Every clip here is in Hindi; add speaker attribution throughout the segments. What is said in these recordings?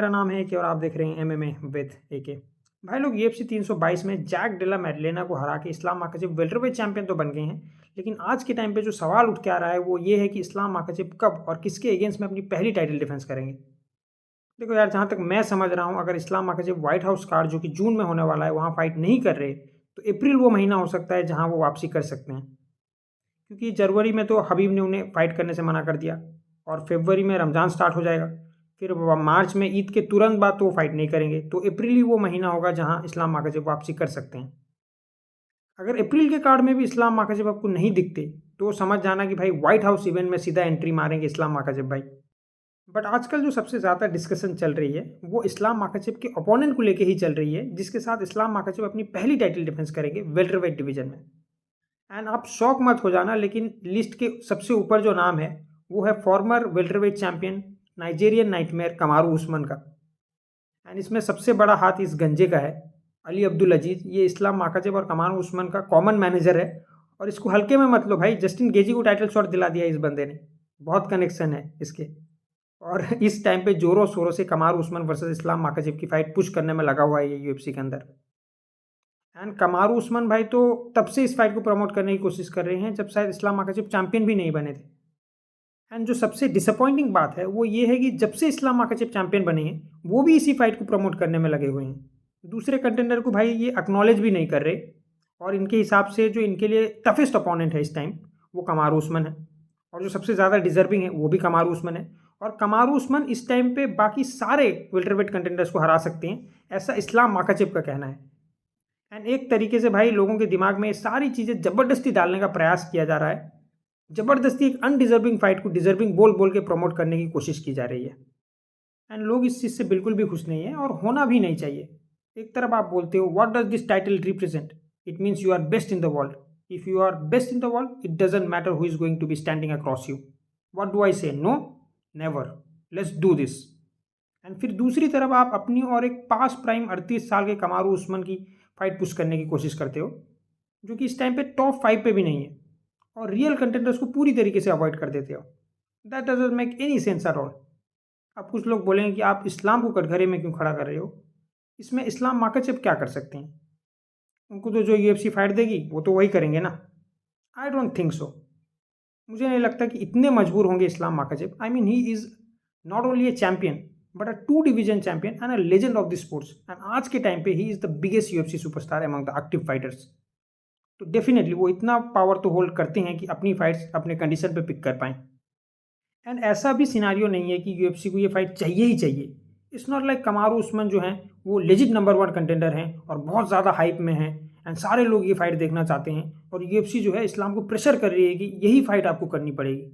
Speaker 1: मेरा नाम है एके और आप देख रहे हैं एमएमए विद एके। भाई लोग यूएफसी 322 में जैक डेला मैडलेना को हरा के इस्लाम माखाचेव वेल्टरवेट चैंपियन तो बन गए हैं, लेकिन आज के टाइम पे जो सवाल उठ के आ रहा है वो ये है कि इस्लाम माखाचेव कब और किसके अगेंस्ट में अपनी पहली टाइटल डिफेंस करेंगे। देखो यार, जहाँ तक मैं समझ रहा हूँ, अगर Islam Makhachev white house card जो कि जून में होने वाला है वहाँ फाइट नहीं कर रहे, तो अप्रैल वो महीना हो सकता है जहाँ वो वापसी कर सकते हैं। क्योंकि जनवरी में तो हबीब ने उन्हें फाइट करने से मना कर दिया और फरवरी में रमज़ान स्टार्ट हो जाएगा। फिर मार्च में ईद के तुरंत बाद तो वो फाइट नहीं करेंगे, तो अप्रैल ही वो महीना होगा जहां इस्लाम माखाचेव वापसी कर सकते हैं। अगर अप्रैल के कार्ड में भी इस्लाम माखाचेव आपको नहीं दिखते तो समझ जाना कि भाई व्हाइट हाउस इवेंट में सीधा एंट्री मारेंगे इस्लाम माखाचेव भाई। बट आजकल जो सबसे ज़्यादा डिस्कशन चल रही है वो इस्लाम माखाचेव के ओपोनेंट को लेके ही चल रही है, जिसके साथ इस्लाम माखाचेव अपनी पहली टाइटल डिफेंस करेंगे वेल्टरवेट डिवीजन में। एंड आप शॉक मत हो जाना, लेकिन लिस्ट के सबसे ऊपर जो नाम है वो है former welterweight champion Nigerian nightmare Kamaru Usman का। एंड इसमें सबसे बड़ा हाथ इस गंजे का है, अली अब्दुल अजीज। ये इस्लाम माखाचेव और कमारू उस्मान का कॉमन मैनेजर है, और इसको हल्के में मत लो भाई। जस्टिन गेजी को टाइटल शॉट दिला दिया इस बंदे ने, बहुत कनेक्शन है इसके। और इस टाइम पे जोरों शोरों से कमारू उस्मान वर्सेस इस्लाम माखाचेव की फाइट पुश करने में लगा हुआ है ये यूएफसी के अंदर। एंड कमारू उस्मान भाई तो तब से इस फाइट को प्रमोट करने की कोशिश कर रहे हैं जब शायद इस्लाम माखाचेव चैंपियन भी नहीं बने थे। एंड जो सबसे डिसअपॉइंटिंग बात है वो ये है कि जब से इस्लाम माखाचेव चैंपियन बने हैं वो भी इसी फाइट को प्रमोट करने में लगे हुए हैं। दूसरे कंटेंडर को भाई ये एक्नॉलेज भी नहीं कर रहे, और इनके हिसाब से जो इनके लिए टफेस्ट अपोनेंट है इस टाइम वो कमारू उस्मान है, और जो सबसे ज़्यादा डिजर्विंग है वो भी कमारू उस्मान है। और कमारू उस्मान इस टाइम पे बाकी सारे वेल्टरवेट कंटेंडर्स को हरा सकते हैं, ऐसा इस्लाम माखाचेव का कहना है। एंड एक तरीके से भाई लोगों के दिमाग में ये सारी चीज़ें ज़बरदस्ती डालने का प्रयास किया जा रहा है। ज़बरदस्ती एक अनडिजर्विंग फाइट को डिजर्विंग बोल बोल के प्रमोट करने की कोशिश की जा रही है। एंड लोग इस चीज़ से बिल्कुल भी खुश नहीं है, और होना भी नहीं चाहिए। एक तरफ आप बोलते हो what does this title represent, it means you are best in the world. If you are best in the world it doesn't matter who is going to be standing across you. What do I say? No, never, let's do this. And फिर दूसरी तरफ आप अपनी और एक पास प्राइम 38 साल के कमारू उस्मान की फाइट पुश करने की कोशिश करते हो, जो कि इस टाइम पे टॉप 5 पे भी नहीं है, और रियल कंटेंडर्स को पूरी तरीके से अवॉइड कर देते हो। That doesn't make any sense at all. अब कुछ लोग बोलेंगे कि आप इस्लाम को कटघरे में क्यों खड़ा कर रहे हो। इसमें इस्लाम माखाचेव क्या कर सकते हैं? उनको तो जो यूएफसी फाइट देगी वो तो वही करेंगे ना। I don't think so. मुझे नहीं लगता कि इतने मजबूर होंगे Islam Makhachev. I mean he is not only A champion but a 2 division champion and a legend of the sports. And आज के टाइम पे ही is the biggest UFC superstar among the active fighters. तो डेफिनेटली वो इतना पावर तो होल्ड करते हैं कि अपनी फाइट्स अपने कंडीशन पे पिक कर पाएँ। एंड ऐसा भी सिनारियो नहीं है कि यूएफसी को ये फाइट चाहिए ही चाहिए। इट्स नॉट लाइक कमारू उस्मान जो हैं वो लेजिट नंबर 1 कंटेंडर हैं और बहुत ज़्यादा हाइप में हैं, एंड सारे लोग ये फाइट देखना चाहते हैं, और यूएफसी जो है इस्लाम को प्रेशर कर रही है कि यही फाइट आपको करनी पड़ेगी।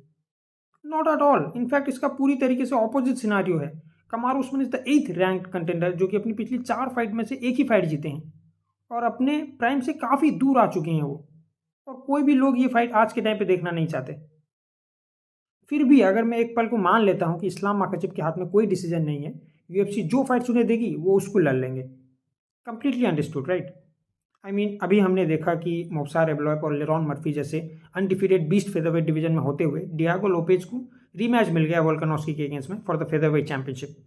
Speaker 1: Not at all. इनफैक्ट इसका पूरी तरीके से ऑपोजिट सिनारियो है। Kamaru Usman is the 8th rank contender, जो कि अपनी पिछली 4 फाइट में से एक ही फाइट जीते हैं, और अपने प्राइम से काफ़ी दूर आ चुके हैं वो, और कोई भी लोग ये फाइट आज के टाइम पे देखना नहीं चाहते। फिर भी अगर मैं एक पल को मान लेता हूँ कि इस्लाम माखाचेव के हाथ में कोई डिसीजन नहीं है, यूएफसी जो फाइट्स उन्हें देगी वो उसको लड़ लेंगे। Completely understood, right? I mean अभी हमने देखा कि मोब्सार एबलॉय और लेरॉन मर्फी जैसे अनडिफीटेड बीस्ट फेदरवेट डिवीजन में होते हुए डियागो लोपेज को रीमैच मिल गया वोल्कानोस्की के अगेंस्ट में फॉर द फेदरवेट चैंपियनशिप।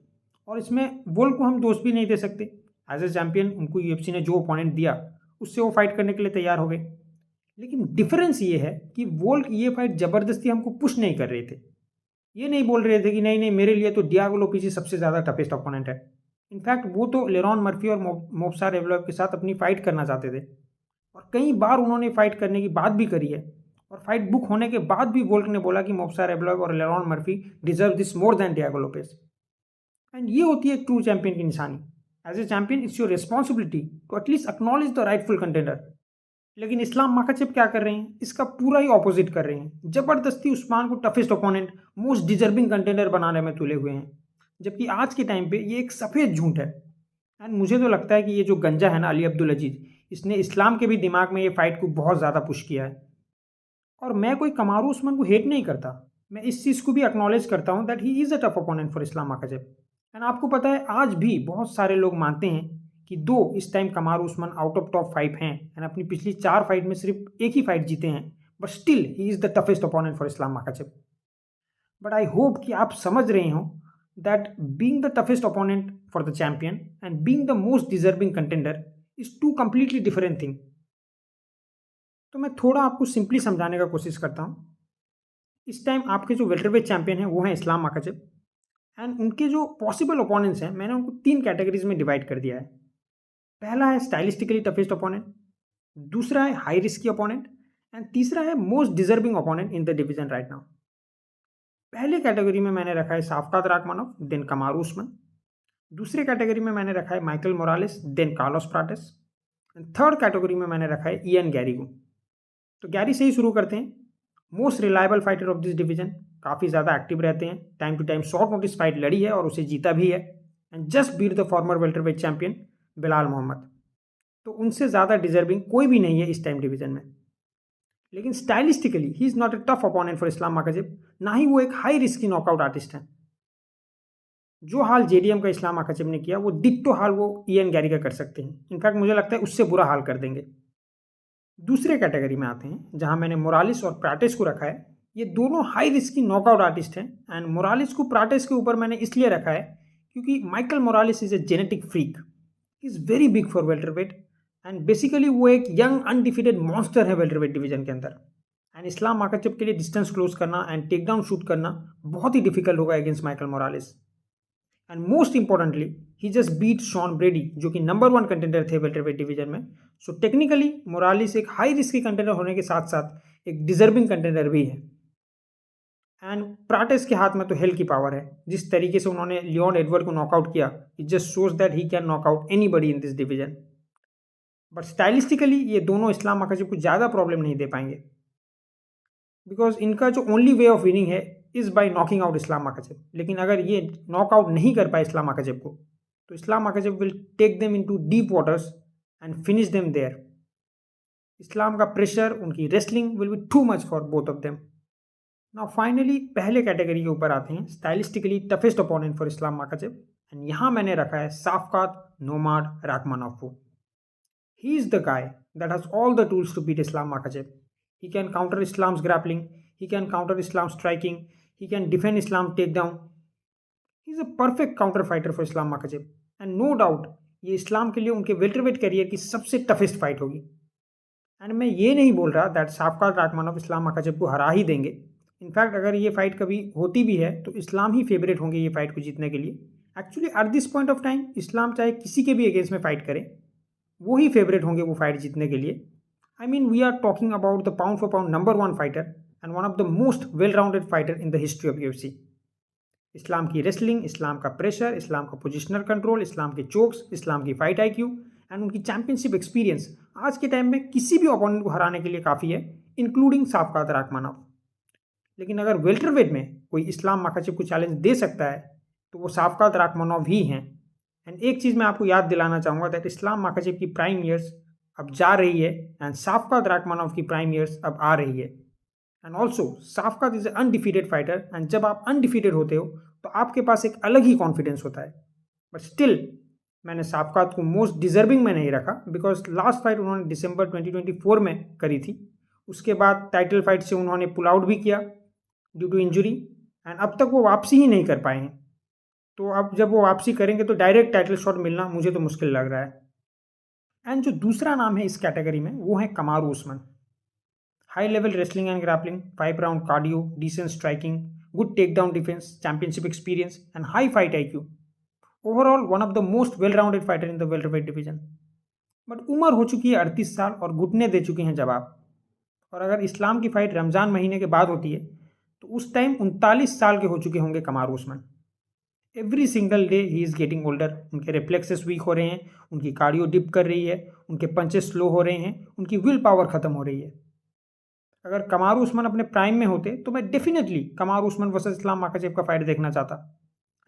Speaker 1: और इसमें वोल्क को हम दोस्त भी नहीं दे सकते। एज ए चैंपियन उनको यूएफसी ने जो ओपोनेंट दिया उससे वो फाइट करने के लिए तैयार हो गए। लेकिन डिफरेंस ये है कि वोल्क ये फाइट ज़बरदस्ती हमको पुश नहीं कर रहे थे। ये नहीं बोल रहे थे कि नहीं नहीं मेरे लिए तो डियागो लोपेज ही सबसे ज़्यादा टफेस्ट ओपोनेंट है। इनफैक्ट वो तो लेरॉन मर्फी और मोब्सार एबलॉय के साथ अपनी फाइट करना चाहते थे, और कई बार उन्होंने फाइट करने की बात भी करी है। और फाइट बुक होने के बाद भी वोल्क ने बोला कि मोब्सार एबलॉय और Lerone Murphy deserve this more than Diego Lopes. And ये होती है एक ट्रू चैंपियन की निशानी। As a champion it's your responsibility to at least acknowledge the rightful contender. लेकिन इस्लाम माखाचेव क्या कर रहे हैं? इसका पूरा ही ऑपोजिट कर रहे हैं। जबरदस्ती उस्मान को toughest opponent, most deserving contender बनाने में तुले हुए हैं, जबकि आज के टाइम पे ये एक सफ़ेद झूठ है। एंड मुझे तो लगता है कि ये जो गंजा है ना अली अब्दुल अजीज, इसने इस्लाम के भी दिमाग में ये फाइट को बहुत ज़्यादा पुश किया है। और मैं कोई कमारू उस्मान को हेट नहीं करता, मैं इस चीज़ को भी एक्नॉलेज करता हूँ that he is a tough opponent for Islam Makhachev. And आपको पता है आज भी बहुत सारे लोग मानते हैं कि दो इस time कमारू Usman out of top 5 हैं एंड अपनी पिछली 4 फाइट में सिर्फ एक ही फाइट जीते हैं, but still he is the toughest opponent for Islam Makhachev. But I hope कि आप समझ रहे हो that being the toughest opponent for the champion and being the most deserving contender is two completely different thing. तो मैं थोड़ा आपको सिंपली समझाने का कोशिश करता हूँ। इस टाइम आपके जो वेल्टरवेट चैंपियन हैं वो हैं इस्लाम माखाचेव, एंड उनके जो पॉसिबल ओपोनेंट्स हैं मैंने उनको 3 कैटेगरीज में डिवाइड कर दिया है। पहला है स्टाइलिस्टिकली टफेस्ट ओपोनेंट, दूसरा है हाई रिस्की ओपोनेंट, एंड तीसरा है most deserving opponent in the division right now. पहले कैटेगरी में मैंने रखा है साफकात राखमानोव, देन कमारू उस्मान। दूसरे कैटेगरी में मैंने रखा है Michael Morales, then Carlos Prates, and third category में मैंने रखा है इयन गैरिगो। तो गैरी से ही शुरू करते हैं। Most reliable fighter of this division, काफ़ी ज़्यादा एक्टिव रहते हैं, time to time short notice fight लड़ी है और उसे जीता भी है, and just beat the former welterweight champion Belal Muhammad. तो उनसे ज़्यादा डिजर्विंग कोई भी नहीं है इस टाइम डिवीजन में। लेकिन stylistically he is not a tough opponent for Islam Makhachev, ना ही वो एक हाई रिस्की नॉकआउट आर्टिस्ट हैं। जो हाल जेडीएम का इस्लाम माखाचेव ने किया वो डिट्टो हाल वो इयन गैरी का कर सकते हैं। इनफैक्ट मुझे लगता है उससे बुरा हाल कर देंगे। दूसरे कैटेगरी में आते हैं जहां मैंने मोरालिस और प्राटेस को रखा है। ये दोनों हाई रिस्की नॉकआउट आर्टिस्ट हैं, एंड मोरालिस को प्राटेस के ऊपर मैंने इसलिए रखा है क्योंकि Michael Morales is a genetic freak, is very big for welterweight, and basically वो एक यंग अनडिफीटेड मॉन्स्टर है वेल्टरवेट डिवीजन के अंदर। एंड इस्लाम माखाचेव के लिए डिस्टेंस क्लोज करना एंड टेक डाउन शूट करना बहुत ही डिफिकल्ट होगा against Michael Morales. And most importantly he just beat Shawn ब्रेडी, जो कि नंबर 1 कंटेंडर थे वेल्टरवेट डिवीजन में। सो टेक्निकली मोरालिस एक हाई रिस्की कंटेंडर होने के साथ साथ एक डिजर्विंग कंटेंडर भी है। एंड प्राटेस के हाथ में तो हेल की पावर है। जिस तरीके से उन्होंने लियोन एडवर्ड को नॉकआउट किया, it just shows that he can knockout anybody in this division. But stylistically ये दोनों इस्लाम माखाचेव को ज़्यादा प्रॉब्लम नहीं दे पाएंगे, बिकॉज इनका जो ओनली वे ऑफ विनिंग है is by knocking out Islam Makhachev. लेकिन अगर ये नॉकआउट नहीं कर पाए इस्लाम माखाचेव को, तो Islam Makhachev will take them into deep waters and finish them there. Islam का प्रेशर, उनकी wrestling will be too much for both of them. Now finally पहले कैटेगरी के ऊपर आते हैं, stylistically toughest opponent for Islam Makhachev, and यहाँ मैंने रखा है साफकात नोमाड राखमानोव को। He is the guy that has all the tools to beat Islam Makhachev. He can counter Islam's grappling, he can counter Islam's striking, he can defend Islam takedown. He is a perfect counter fighter for Islam Makhachev, and no doubt ये इस्लाम के लिए उनके वेल्टरवेट करियर की सबसे टफेस्ट फाइट होगी। एंड मैं ये नहीं बोल रहा दैट साफकात राखमानोव इस्लाम माखाचेव को हरा ही देंगे। इनफैक्ट अगर ये फाइट कभी होती भी है तो इस्लाम ही फेवरेट होंगे ये फाइट को जीतने के लिए। Actually at this point of time Islam चाहे किसी के भी अगेंस्ट में फाइट करे, वो ही फेवरेट होंगे वो फाइट जीतने के लिए। I mean, we are talking about the pound for pound number 1 fighter and one of the most well-rounded fighter in the history of UFC. इस्लाम की रेसलिंग, इस्लाम का प्रेशर, इस्लाम का पोजिशनल कंट्रोल, इस्लाम के चोक्स, इस्लाम की फाइट IQ एंड उनकी चैंपियनशिप एक्सपीरियंस आज के टाइम में किसी भी ओपोनेंट को हराने के लिए काफ़ी है, इंक्लूडिंग साफकात राखमानोव। लेकिन अगर वेल्टरवेट में कोई इस्लाम माखाचेव को चैलेंज दे सकता है तो वो साफकात राखमानोव ही हैं। एंड एक चीज़ मैं आपको याद दिलाना चाहूँगा दैट इस्लाम माखाचेव की प्राइम ईयर्स अब जा रही है एंड साफकात राखमानोव की प्राइम ईयर्स अब आ रही है। And also Shavkat is a undefeated fighter, and जब आप अनडिफीटेड होते हो तो आपके पास एक अलग ही कॉन्फिडेंस होता है। बट स्टिल मैंने साफकात को मोस्ट डिजर्विंग में नहीं रखा, बिकॉज लास्ट फाइट उन्होंने दिसंबर 2024 में करी थी। उसके बाद टाइटल फाइट से उन्होंने पुल आउट भी किया ड्यू टू इंजुरी, एंड अब तक वो वापसी ही नहीं कर पाए हैं। तो अब जब वो वापसी करेंगे तो डायरेक्ट टाइटल शॉट मिलना मुझे तो मुश्किल लग रहा है। एंड जो दूसरा नाम है इस कैटेगरी में वो है Kamaru Usman. High level wrestling and grappling, 5 round cardio, decent striking, good takedown defence, championship experience and high fight IQ। Overall one of the most well rounded fighter in the welterweight division. But उम्र हो चुकी है 38 साल और घुटने दे चुके हैं जवाब। और अगर इस्लाम की फाइट रमज़ान महीने के बाद होती है तो उस टाइम 39 साल के हो चुके होंगे Kamaru Usman. Every single day he is getting older. उनके रिफ्लेक्सेस वीक हो रहे हैं, उनकी कार्डियो डिप कर रही है, उनके पंचेस स्लो हो रहे हैं, उनकी विल पावर ख़त्म हो रही है। अगर कमारू उस्मान अपने प्राइम में होते तो मैं definitely Kamaru Usman versus Islam Makhachev का फाइट देखना चाहता।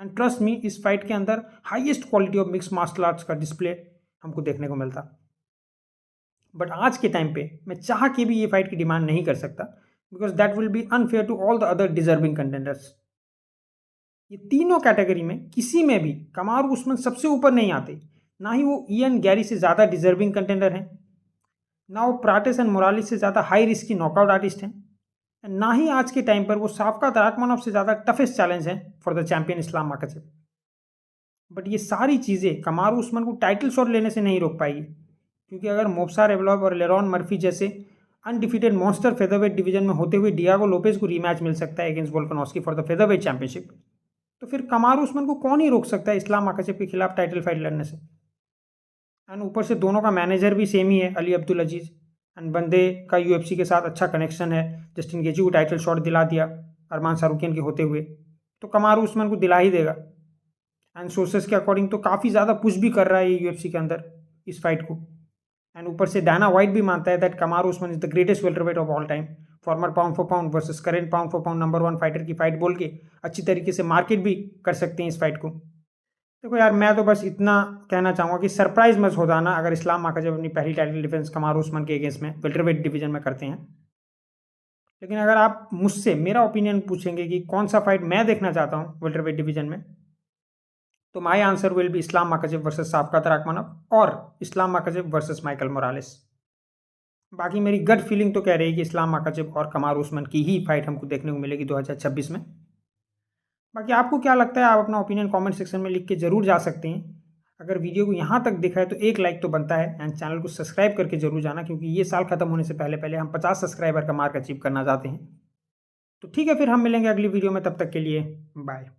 Speaker 1: एंड ट्रस्ट मी, इस फाइट के अंदर highest quality of mixed martial arts का डिस्प्ले हमको देखने को मिलता। बट आज के टाइम पे मैं चाह के भी ये फाइट की डिमांड नहीं कर सकता, because that will be unfair to all the other deserving contenders. ये तीनों कैटेगरी में किसी में भी कमारू उस्मान सबसे ऊपर नहीं आते, ना ही वो इयन गैरी से ज़्यादा डिजर्विंग कंटेंडर हैं, ना वो प्राटेस एंड मोरालिस से ज़्यादा हाई रिस्क की नॉकआउट आर्टिस्ट हैं, ना ही आज के टाइम पर वो साफकात राखमानोव से ज़्यादा टफेस्ट चैलेंज है for the champion Islam Makhachev. But ये सारी चीज़ें कमारू उस्मान को टाइटल शॉट लेने से नहीं रोक पाएगी, क्योंकि अगर मोप्सा रेवलॉव और लेरॉन मर्फी जैसे अनडिफिटेड मॉन्स्टर फेदरवेट डिवीजन में होते हुए डियागो लोपेज को रीमैच मिल सकता है against Volkanovski for the featherweight championship, तो फिर कमारू उस्मान को कौन ही रोक सकता है इस्लाम माकाचेव के खिलाफ टाइटल फाइट लड़ने से। एंड ऊपर से दोनों का मैनेजर भी सेम ही है, अली अब्दुल अजीज। एंड बंदे का यूएफसी के साथ अच्छा कनेक्शन है, जस्टिन गेजी को टाइटल शॉट दिला दिया अरमान सारूकियन के होते हुए, तो कमारू उस्मान को दिला ही देगा। एंड सोर्सेस के अकॉर्डिंग तो काफ़ी ज़्यादा पुश भी कर रहा है यूएफसी के अंदर इस फाइट को। एंड ऊपर से डाना वाइट भी मानता है that कमारू Usman is the greatest welterweight of all time, farmer pound for pound versus current pound for pound number 1 fighter की फाइट बोल के अच्छी तरीके से मार्केट भी कर सकते हैं इस फाइट को। देखो यार, मैं तो बस इतना कहना चाहूँगा कि सरप्राइज मत हो जाना अगर इस्लाम माकाचेव अपनी पहली टाइटल डिफेंस कमारू उस्मान के अगेंस्ट में वेल्टरवेट डिवीजन में करते हैं। लेकिन अगर आप मुझसे मेरा ओपिनियन पूछेंगे कि कौन सा फाइट मैं देखना चाहता हूँ वेल्टरवेट डिवीजन में, तो my answer will be Islam Makhachev versus Shavkat Rakhmonov और Islam Makhachev versus Michael Morales. बाकी मेरी गट फीलिंग तो कह रही है कि इस्लाम माकाचेव और कमारू उस्मान की ही फाइट हमको देखने को मिलेगी 2026 में। बाकी आपको क्या लगता है, आप अपना ओपिनियन कमेंट सेक्शन में लिख के जरूर जा सकते हैं। अगर वीडियो को यहाँ तक दिखा है तो एक लाइक तो बनता है, एंड चैनल को सब्सक्राइब करके जरूर जाना, क्योंकि ये साल खत्म होने से पहले पहले हम 50 सब्सक्राइबर का मार्क अचीव करना चाहते हैं। तो ठीक है, फिर हम मिलेंगे अगली वीडियो में, तब तक के लिए बाय।